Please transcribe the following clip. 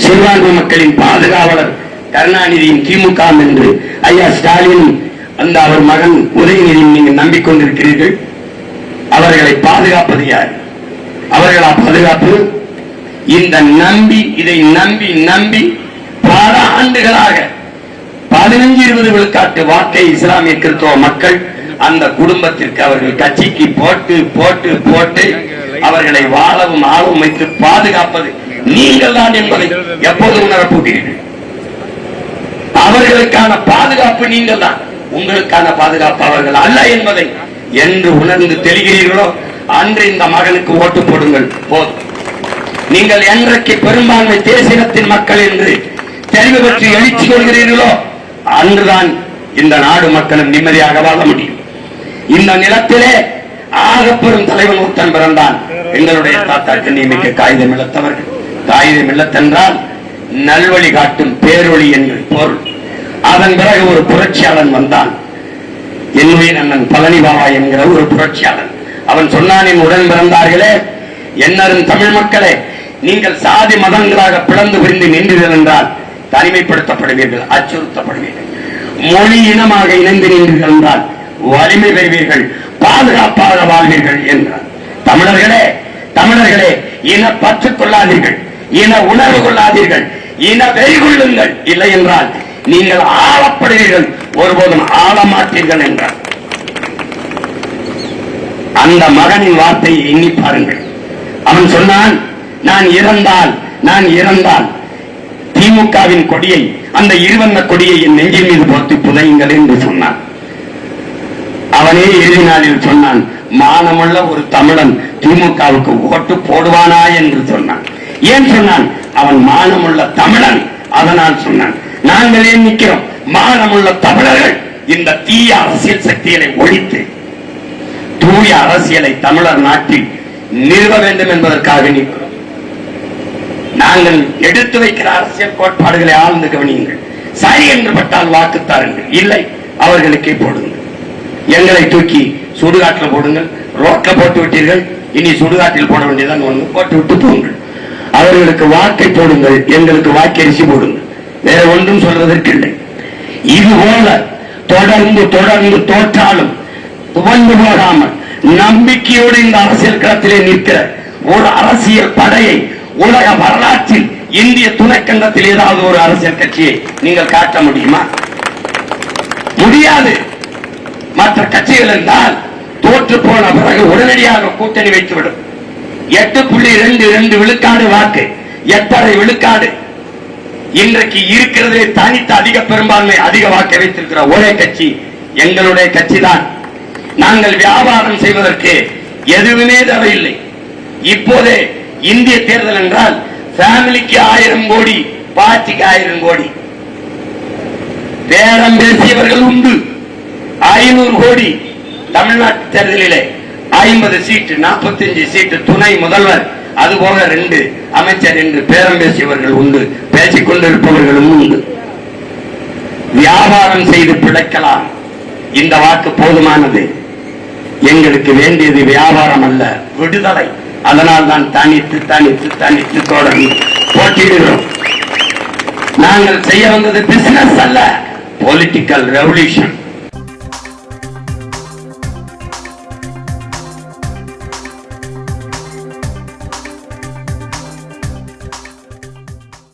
சிறுபான்மை மக்களின் பாதுகாவலர் கருணாநிதியின் திமுக என்று ஐயா ஸ்டாலின் அந்த அவர் மகன் உதயநிதியும் நீங்கள் நம்பிக்கொண்டிருக்கிறீர்கள். அவர்களை பாதுகாப்பது யார்? அவர்களா பாதுகாப்பு? இந்த நம்பி இதை நம்பி நம்பி பல ஆண்டுகளாக 15-20 விழுக்காட்டு வாக்கை இஸ்லாமிய கிறிஸ்தவ மக்கள் அந்த குடும்பத்திற்கு அவர்கள் கட்சிக்கு போட்டு போட்டு போட்டு அவர்களை வாழவும் ஆளவும் வைத்து பாதுகாப்பது நீங்கள் தான் என்பதை எப்போது உணரப்போகிறீர்கள்? அவர்களுக்கான பாதுகாப்பு நீங்கள் தான், உங்களுக்கான பாதுகாப்பு அவர்கள் அல்ல என்பதை என்று உணர்ந்து தெரிகிறீர்களோ அன்று இந்த மகனுக்கு ஓட்டு போடுங்கள். போதும். நீங்கள் என்றைக்கு பெரும்பான்மை தேசியத்தின் மக்கள் என்று தெளிவு பற்றி எழுச்சி கொள்கிறீர்களோ அன்றுதான் இந்த நாடு மக்களும் நிம்மதியாக வாழ முடியும். இந்த நிலத்திலே ஆகப்பெரும் தலைவன் ஒருத்தன் பிறந்தான். எங்களுடைய தாத்தாக்கு நியமிக்க காகிதம் இழத்தவர்கள். காகிதம் இழத்தென்றால் நல்வழி காட்டும் பேரொழி என்று பொருள். அதன் பிறகு ஒரு புரட்சியாளன் வந்தான். என்னுடைய அண்ணன் பழனி பாபா என்கிற ஒரு புரட்சியாளன். அவன் சொன்னான், என் உடன் பிறந்தார்களே, என்னரும் தமிழ் மக்களே, நீங்கள் சாதி மதங்களாக பிளந்து பிரிந்து நின்றீர்கள் என்றால் தனிமைப்படுத்தப்படுவீர்கள், அச்சுறுத்தப்படுவீர்கள். மொழி இனமாக இணைந்து நின்றீர்கள் என்றால் வலிமை பெறுவீர்கள், பாதுகாப்பாக வாழ்வீர்கள் என்றார். தமிழர்களே, தமிழர்களே, இன பற்று கொள்ளாதீர்கள், இன உணர்வு கொள்ளாதீர்கள், இன வெறி கொள்ளுங்கள். இல்லை என்றால் நீங்கள் ஆளப்படுவீர்கள், ஒருபோதும் ஆளமாட்டீர்கள் என்றார். அந்த மகனின் வார்த்தையை எண்ணி பாருங்கள். அவன் சொன்னான், நான் இறந்தால் திமுகவின் கொடியை, அந்த இருவண்ண கொடியை என் நெஞ்சின் மீது போட்டு புதையுங்கள் என்று சொன்னான். அவனே இறுதி நாளில் சொன்னான், மானமுள்ள ஒரு தமிழன் திமுகவுக்கு ஓட்டு போடுவானா என்று சொன்னான். ஏன் சொன்னான்? அவன் மானமுள்ள தமிழன், அதனால் சொன்னான். நாங்கள் ஏன் நிற்கிறோம்? மானமுள்ள தமிழர்கள் இந்த தீய அரசியல் சக்திகளை ஒழித்து தூய அரசியலை தமிழர் நாட்டில் நிறுவ வேண்டும் என்பதற்காக நிற்கிறோம். நாங்கள் எடுத்து வைக்கிற அரசியல் கோட்பாடுகளை ஆழ்ந்து கவனியுங்கள். சரி என்று பட்டால் வாக்கு தாருங்கள், இல்லை அவர்களுக்கே போடுங்கள். எங்களை தூக்கி சுடுகாட்டில் போடுங்கள். ரோட்ல போட்டு விட்டீர்கள், இனி சுடுகாட்டில் போட வேண்டியதான், ஒன்று போட்டு விட்டு போங்கள். அவர்களுக்கு வாக்கை போடுங்கள், எங்களுக்கு வாக்கரிசி போடுங்கள். வேற ஒன்றும் சொல்வதற்கு இல்லை. இதுபோல தொடர்ந்து தொடர்ந்து தோற்றாலும் துவண்டு போகாமல் நம்பிக்கையோடு இந்த அரசியல் களத்திலே நிற்கிற ஒரு அரசியல் படையை உலக வரலாற்றில் இந்திய துணைக்கண்டத்தில் ஏதாவது ஒரு அரசியல் கட்சியை நீங்கள் காட்ட முடியுமா? முடியாது. மற்ற கட்சிகள் என்றால் தோற்று போன பிறகு உடனடியாக கூட்டணி வைத்துவிடும். 8.22 விழுக்காடு வாக்கு, 8.5 விழுக்காடு. இன்றைக்கு இருக்கிறதே தனித்த அதிக பெரும்பான்மை அதிக வாக்கை வைத்திருக்கிற ஒரே கட்சி எங்களுடைய கட்சி தான். நாங்கள் வியாபாரம் செய்வதற்கு எதுவுமே தேவையில்லை. இப்போதே இந்திய தேர்தல் என்றால் ஃபேமிலிக்கு 1000 கோடி, பார்ட்டிக்கு 1000 கோடி. பேரம் பேசியவர்கள் உண்டு. 500 கோடி. தமிழ்நாட்டு தேர்தலிலே 50 சீட்டு, 45 சீட்டு, துணை முதல்வர், அதுபோக 2 அமைச்சர் என்று பேரம் பேசியவர்கள் உண்டு. பேசிக் கொண்டிருப்பவர்களும் உண்டு. வியாபாரம் செய்து பிழைக்கலாம். இந்த வாக்கு போதுமானது. எங்களுக்கு வேண்டியது வியாபாரம் அல்ல, விடுதலை. அதனால் தான் தனித்து தனித்து தனித்து தொடர்ந்து போட்டியிடுகிறோம். நாங்கள் செய்ய வந்தது பிசினஸ் அல்ல, பொலிட்டிக்கல் ரெவல்யூஷன்.